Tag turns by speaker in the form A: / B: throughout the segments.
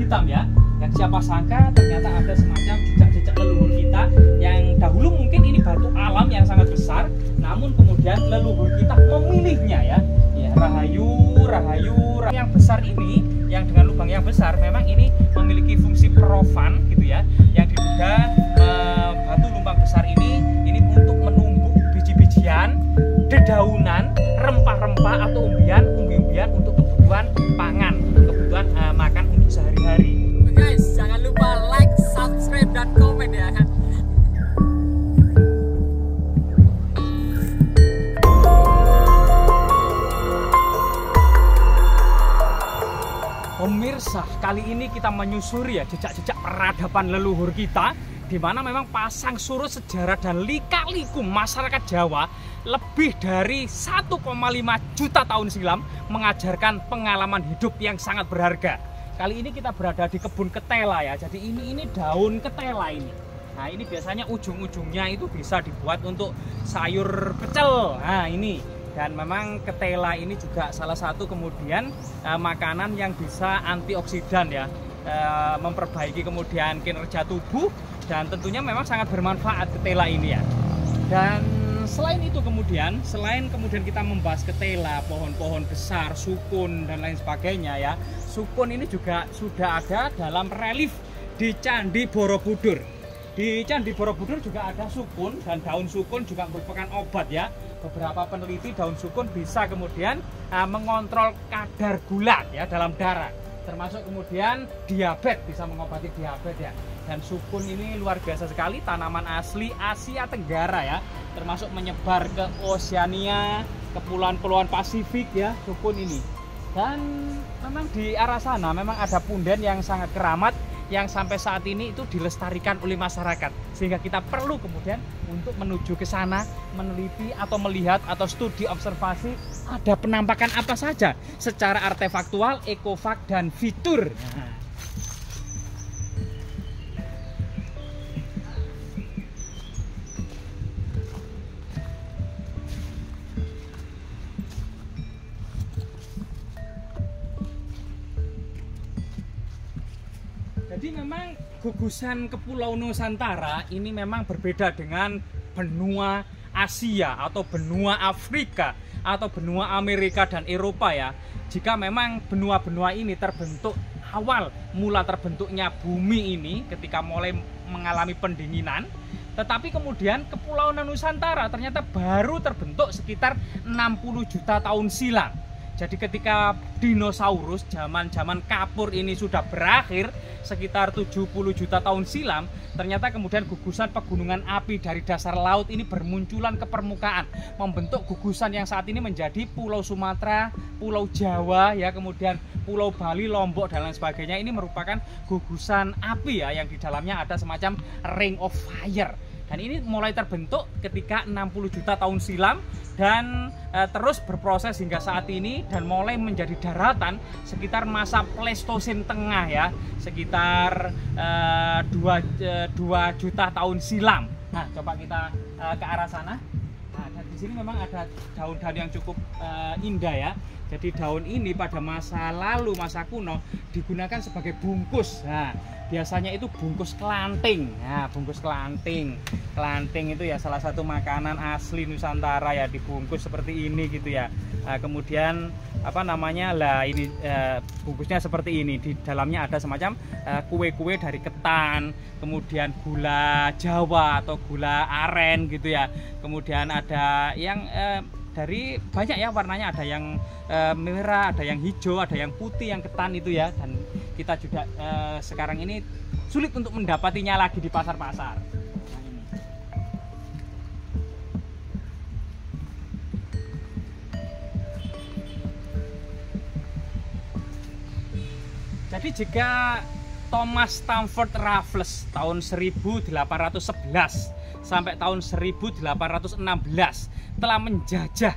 A: hitam ya. Dan siapa sangka ternyata ada semacam jejak-jejak leluhur kita yang dahulu mungkin ini batu alam yang sangat besar, namun kemudian leluhur kita memilihnya ya. Ya, rahayu yang besar ini, yang dengan lubang yang besar, memang ini memiliki fungsi profan gitu ya, yang diduga batu lubang besar ini untuk menumbuk biji-bijian, dedaunan, rempah-rempah atau umbi-umbian untuk kebutuhan pangan, kebutuhan makan untuk sehari-hari.
B: Guys, jangan lupa like, subscribe, dan komen ya kan.
A: Pemirsa, kali ini kita menyusuri ya jejak-jejak peradaban leluhur kita, di mana memang pasang surut sejarah dan lika-liku masyarakat Jawa lebih dari 1,5 juta tahun silam mengajarkan pengalaman hidup yang sangat berharga. Kali ini kita berada di kebun ketela ya. Jadi ini daun ketela ini. Nah, ini biasanya ujung-ujungnya itu bisa dibuat untuk sayur pecel. Nah, ini. Dan memang ketela ini juga salah satu kemudian makanan yang bisa antioksidan ya, memperbaiki kemudian kinerja tubuh, dan tentunya memang sangat bermanfaat ketela ini ya. Dan selain itu kemudian, kita membahas ketela, pohon-pohon besar, sukun dan lain sebagainya ya. Sukun ini juga sudah ada dalam relief di Candi Borobudur. Di Candi Borobudur juga ada sukun, dan daun sukun juga merupakan obat ya. Beberapa peneliti daun sukun bisa kemudian mengontrol kadar gula ya dalam darah, termasuk kemudian diabetes, bisa mengobati diabetes ya. Dan sukun ini luar biasa sekali, tanaman asli Asia Tenggara ya, termasuk menyebar ke Oseania, kepulauan-kepulauan Pasifik ya, sukun ini. Dan memang di arah sana memang ada punden yang sangat keramat, yang sampai saat ini itu dilestarikan oleh masyarakat, sehingga kita perlu kemudian untuk menuju ke sana, meneliti atau melihat atau studi observasi ada penampakan apa saja secara artefaktual, ekofak, dan fitur. Nah. Jadi memang gugusan Kepulauan Nusantara ini memang berbeda dengan benua Asia atau benua Afrika atau benua Amerika dan Eropa ya. Jika memang benua-benua ini terbentuk awal mula terbentuknya bumi ini ketika mulai mengalami pendinginan, tetapi kemudian Kepulauan Nusantara ternyata baru terbentuk sekitar 60 juta tahun silam. Jadi ketika dinosaurus zaman kapur ini sudah berakhir sekitar 70 juta tahun silam, ternyata kemudian gugusan pegunungan api dari dasar laut ini bermunculan ke permukaan, membentuk gugusan yang saat ini menjadi Pulau Sumatera, Pulau Jawa ya, kemudian Pulau Bali, Lombok dan lain sebagainya. Ini merupakan gugusan api ya, yang di dalamnya ada semacam ring of fire. Dan ini mulai terbentuk ketika 60 juta tahun silam dan terus berproses hingga saat ini, dan mulai menjadi daratan sekitar masa Pleistosen tengah ya, sekitar 2 juta tahun silam. Nah, coba kita ke arah sana. Nah, dan di sini memang ada daun-daun yang cukup indah ya. Jadi daun ini pada masa lalu, masa kuno, digunakan sebagai bungkus. Nah, biasanya itu bungkus kelanting. Nah, bungkus kelanting. Kelanting itu ya salah satu makanan asli Nusantara ya, dibungkus seperti ini gitu ya. Nah, kemudian apa namanya lah ini bungkusnya seperti ini. Di dalamnya ada semacam kue-kue dari ketan, kemudian gula Jawa atau gula aren gitu ya. Kemudian ada yang dari banyak ya warnanya, ada yang merah, ada yang hijau, ada yang putih, yang ketan itu ya. Dan kita juga sekarang ini sulit untuk mendapatinya lagi di pasar-pasar. Nah, ini. Jadi jika Thomas Stamford Raffles tahun 1811 sampai tahun 1816 telah menjajah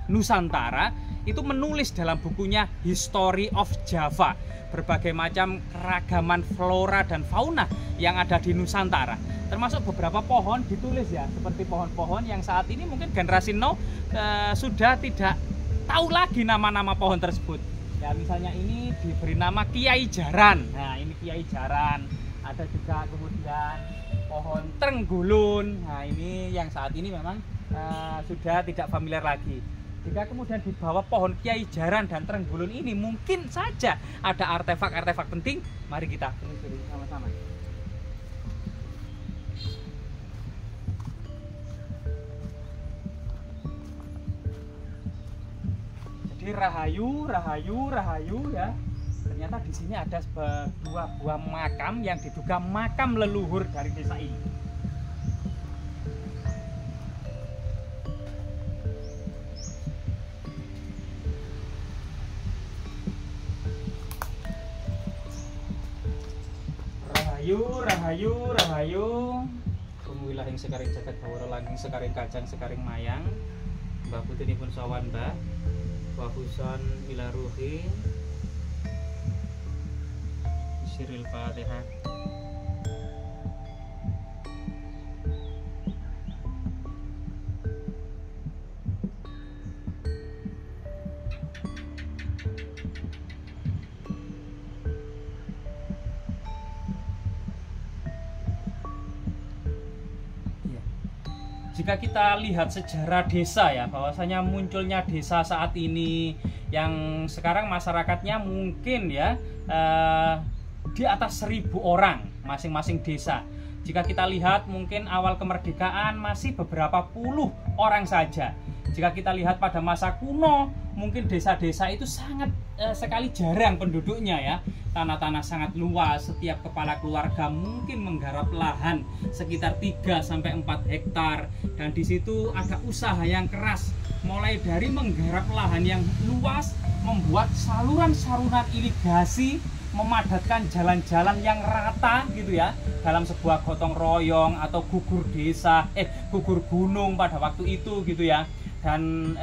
A: Nusantara, itu menulis dalam bukunya History of Java berbagai macam keragaman flora dan fauna yang ada di Nusantara, termasuk beberapa pohon ditulis ya, seperti pohon-pohon yang saat ini mungkin generasi now sudah tidak tahu lagi nama-nama pohon tersebut Ya misalnya ini diberi nama Kiai Jaran. Nah ini Kiai Jaran. Ada juga kemudian pohon Trenggulun. Nah ini yang saat ini memang sudah tidak familiar lagi. Jika kemudian di bawah pohon Kiai Jaran dan Trenggulun ini mungkin saja ada artefak-artefak penting. Mari kita telusuri sama-sama. Jadi rahayu ya. Ternyata di sini ada dua buah makam yang diduga makam leluhur dari desa ini. Rahayu. Kumuwilah ing sekaring jagat bawara langing sekaring kajang sekaring mayang. Mbah putunipun sawan Mbah. Wa husan ila ruhi. Siril Fatihah. Jika kita lihat sejarah desa ya, bahwasanya munculnya desa saat ini yang sekarang masyarakatnya mungkin ya di atas 1000 orang masing-masing desa. Jika kita lihat mungkin awal kemerdekaan masih beberapa puluh orang saja. Jika kita lihat pada masa kuno mungkin desa-desa itu sangat sekali jarang penduduknya ya. Tanah-tanah sangat luas, setiap kepala keluarga mungkin menggarap lahan sekitar 3-4 hektar, dan di situ ada usaha yang keras mulai dari menggarap lahan yang luas, membuat saluran-saluran irigasi, memadatkan jalan-jalan yang rata gitu ya dalam sebuah gotong royong atau gugur desa, gugur gunung pada waktu itu gitu ya. Dan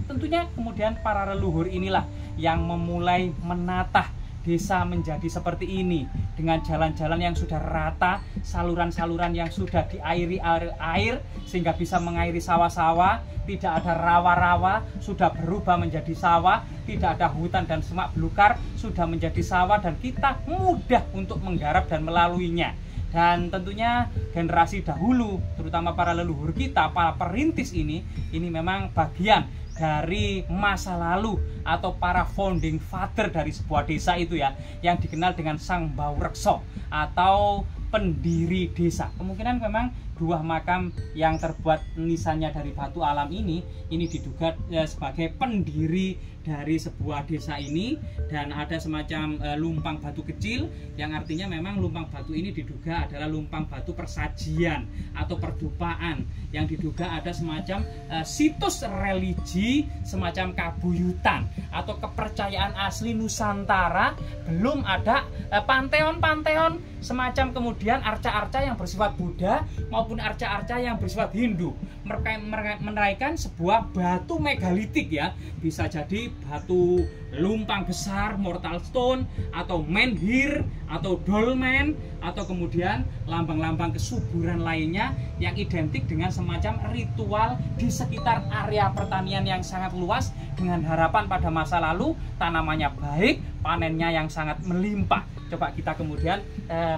A: tentunya kemudian para leluhur inilah yang memulai menatah desa menjadi seperti ini dengan jalan-jalan yang sudah rata, saluran-saluran yang sudah diairi air sehingga bisa mengairi sawah-sawah, tidak ada rawa-rawa sudah berubah menjadi sawah, tidak ada hutan dan semak belukar sudah menjadi sawah, dan kita mudah untuk menggarap dan melaluinya. Dan tentunya generasi dahulu, terutama para leluhur kita, para perintis ini memang bagian dari masa lalu atau para founding father dari sebuah desa itu ya, yang dikenal dengan Sang Baurekso atau pendiri desa. Kemungkinan memang buah makam yang terbuat nisannya dari batu alam ini diduga sebagai pendiri dari sebuah desa ini. Dan ada semacam lumpang batu kecil yang artinya memang lumpang batu ini diduga adalah lumpang batu persajian atau perdupaan, yang diduga ada semacam situs religi, semacam kabuyutan atau kepercayaan asli Nusantara. Belum ada panteon-panteon semacam kemudian arca-arca yang bersifat Buddha maupun arca-arca yang bersifat Hindu. Mereka menaikkan sebuah batu megalitik ya, bisa jadi batu lumpang besar, mortal stone, atau menhir, atau dolmen, atau kemudian lambang-lambang kesuburan lainnya yang identik dengan semacam ritual di sekitar area pertanian yang sangat luas, dengan harapan pada masa lalu tanamannya baik, panennya yang sangat melimpah. Coba kita kemudian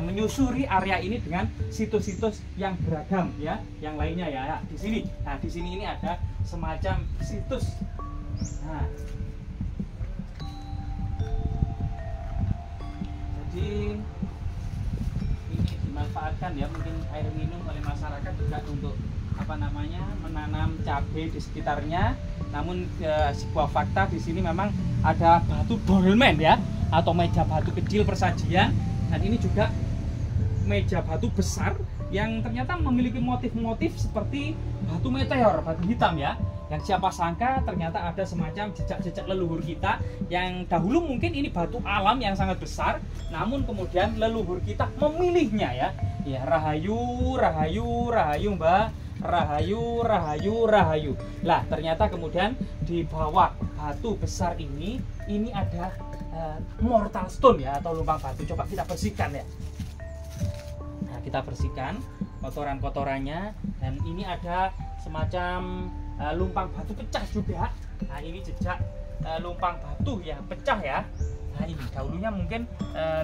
A: menyusuri area ini dengan situs-situs yang beragam ya, yang lainnya ya. Di sini, nah di sini ini ada semacam situs. Nah, jadi ini dimanfaatkan ya, mungkin air minum oleh masyarakat juga untuk menanam cabai di sekitarnya. Namun sebuah fakta di sini memang ada batu dolmen ya, atau meja batu kecil persajian, dan ini juga meja batu besar yang ternyata memiliki motif-motif seperti batu meteor, batu hitam ya. Yang siapa sangka ternyata ada semacam jejak-jejak leluhur kita yang dahulu mungkin ini batu alam yang sangat besar, namun kemudian leluhur kita memilihnya ya. Ya, rahayu Mbak, rahayu. Lah ternyata kemudian di bawah batu besar ini ada mortal stone ya, atau lumpang batu. Coba kita bersihkan ya. Nah, kita bersihkan kotoran-kotorannya, dan ini ada semacam lumpang batu pecah juga. Nah, ini jejak lumpang batu ya pecah ya. Nah ini dahulunya mungkin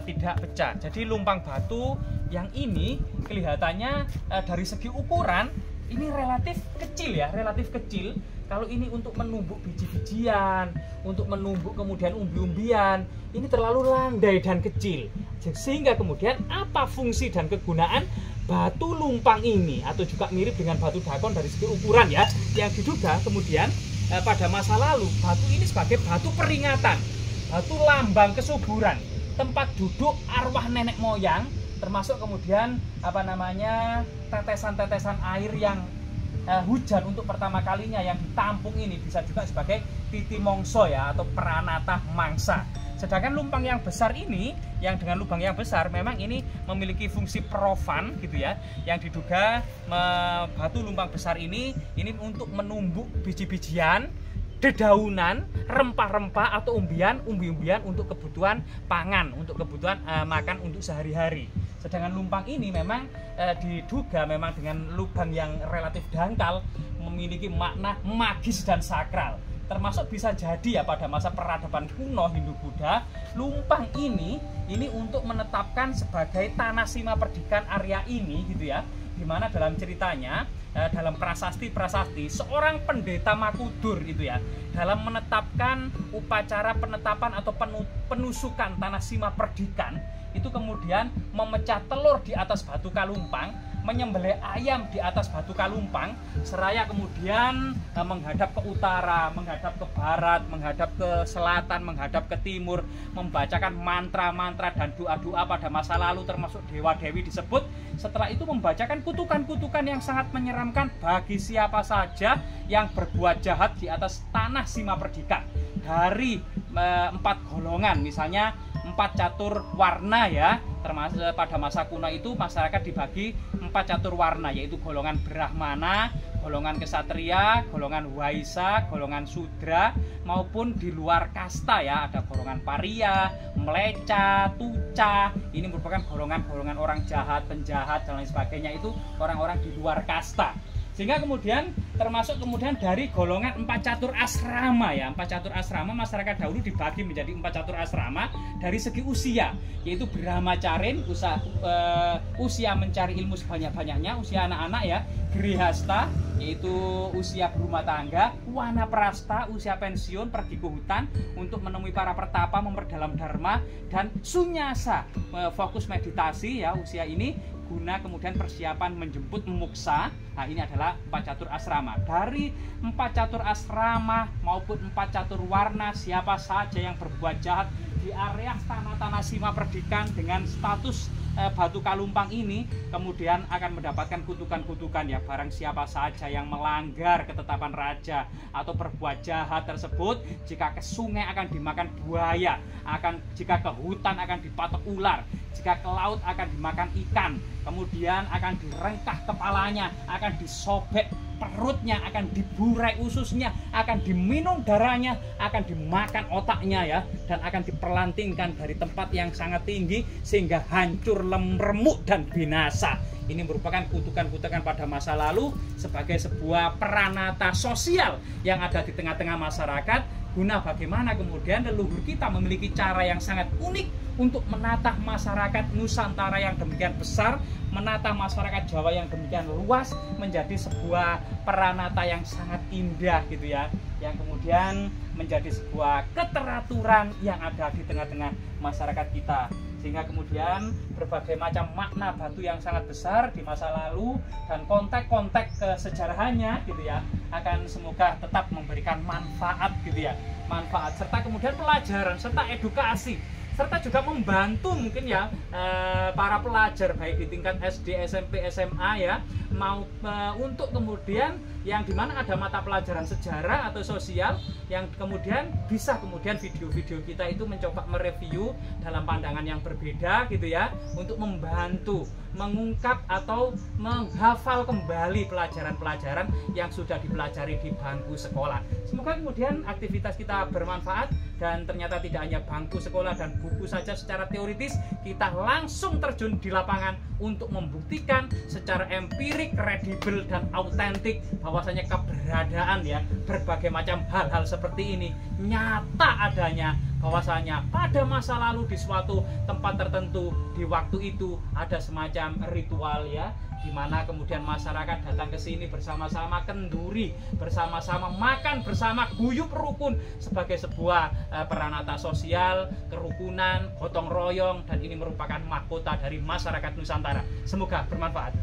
A: tidak pecah. Jadi lumpang batu yang ini kelihatannya dari segi ukuran ini relatif kecil ya, relatif kecil. Kalau ini untuk menumbuk biji-bijian, untuk menumbuk kemudian umbi-umbian, ini terlalu landai dan kecil. Sehingga kemudian apa fungsi dan kegunaan batu lumpang ini, atau juga mirip dengan batu dakon dari segi ukuran ya, yang diduga kemudian pada masa lalu batu ini sebagai batu peringatan, batu lambang kesuburan, tempat duduk arwah nenek moyang, termasuk kemudian tetesan-tetesan air yang hujan untuk pertama kalinya yang ditampung ini bisa juga sebagai titi mongso ya, atau pranata mangsa. Sedangkan lumpang yang besar ini, yang dengan lubang yang besar, memang ini memiliki fungsi profan gitu ya, yang diduga batu lumpang besar ini untuk menumbuk biji-bijian, dedaunan, rempah-rempah atau umbi-umbian untuk kebutuhan pangan, untuk kebutuhan makan untuk sehari-hari. Sedangkan lumpang ini memang diduga memang dengan lubang yang relatif dangkal memiliki makna magis dan sakral. Termasuk bisa jadi ya pada masa peradaban kuno Hindu-Buddha, lumpang ini untuk menetapkan sebagai tanah sima perdikan area ini gitu ya. Dimana dalam ceritanya, dalam prasasti seorang pendeta Makudur itu ya, dalam menetapkan upacara penetapan atau penusukan tanah sima perdikan, itu kemudian memecah telur di atas batu kalumpang, menyembelih ayam di atas batu kalumpang, seraya kemudian menghadap ke utara, menghadap ke barat, menghadap ke selatan, menghadap ke timur, membacakan mantra-mantra dan doa-doa pada masa lalu, termasuk dewa-dewi disebut. Setelah itu membacakan kutukan-kutukan yang sangat menyeramkan bagi siapa saja yang berbuat jahat di atas tanah sima perdikan dari 4 golongan, misalnya 4 catur warna ya. Termasuk pada masa kuno itu masyarakat dibagi 4 catur warna, yaitu golongan Brahmana, golongan Kesatria, golongan Waisa, golongan Sudra, maupun di luar kasta ya, ada golongan Paria, Mleca, Tuca. Ini merupakan golongan-golongan orang jahat, penjahat dan lain sebagainya, itu orang-orang di luar kasta. Sehingga kemudian termasuk kemudian dari golongan 4 catur asrama ya. 4 catur asrama masyarakat dahulu dibagi menjadi 4 catur asrama dari segi usia, yaitu Brahmacarin, usia mencari ilmu sebanyak-banyaknya, usia anak-anak ya. Grihasta, yaitu usia berumah tangga. Wanaprasta, usia pensiun, pergi ke hutan untuk menemui para pertapa, memperdalam dharma. Dan Sunyasa, fokus meditasi ya, usia ini guna kemudian persiapan menjemput muksa. Nah ini adalah 4 catur asrama. Dari 4 catur asrama maupun 4 catur warna, siapa saja yang berbuat jahat di area tanah-tanah sima perdikan dengan status batu kalumpang ini, kemudian akan mendapatkan kutukan-kutukan ya. Barang siapa saja yang melanggar ketetapan raja atau berbuat jahat tersebut, jika ke sungai akan dimakan buaya, jika ke hutan akan dipatok ular, jika ke laut akan dimakan ikan, kemudian akan direngkah kepalanya, akan disobek perutnya, akan diburai ususnya, akan diminum darahnya, akan dimakan otaknya ya, dan akan diperlantingkan dari tempat yang sangat tinggi sehingga hancur, remuk dan binasa. Ini merupakan kutukan-kutukan pada masa lalu sebagai sebuah peranata sosial yang ada di tengah-tengah masyarakat, guna bagaimana kemudian leluhur kita memiliki cara yang sangat unik untuk menata masyarakat Nusantara yang demikian besar, menata masyarakat Jawa yang demikian luas menjadi sebuah peranata yang sangat indah gitu ya, yang kemudian menjadi sebuah keteraturan yang ada di tengah-tengah masyarakat kita. Sehingga kemudian berbagai macam makna batu yang sangat besar di masa lalu dan konteks-konteks kesejarahannya gitu ya, akan semoga tetap memberikan manfaat gitu ya, manfaat serta kemudian pelajaran serta edukasi, serta juga membantu mungkin ya para pelajar baik di tingkat SD, SMP, SMA ya, mau untuk kemudian yang dimana ada mata pelajaran sejarah atau sosial yang kemudian bisa kemudian video-video kita itu mencoba mereview dalam pandangan yang berbeda gitu ya, untuk membantu mengungkap atau menghafal kembali pelajaran-pelajaran yang sudah dipelajari di bangku sekolah. Semoga kemudian aktivitas kita bermanfaat dan ternyata tidak hanya bangku sekolah dan buku saja secara teoritis, kita langsung terjun di lapangan untuk membuktikan secara empirik, kredibel dan autentik bahwa bahwasanya keberadaan ya berbagai macam hal-hal seperti ini nyata adanya, bahwasanya pada masa lalu di suatu tempat tertentu di waktu itu ada semacam ritual ya, di mana kemudian masyarakat datang ke sini bersama-sama kenduri, bersama-sama makan bersama, guyub rukun sebagai sebuah peranata sosial, kerukunan, gotong royong, dan ini merupakan mahkota dari masyarakat Nusantara. Semoga bermanfaat.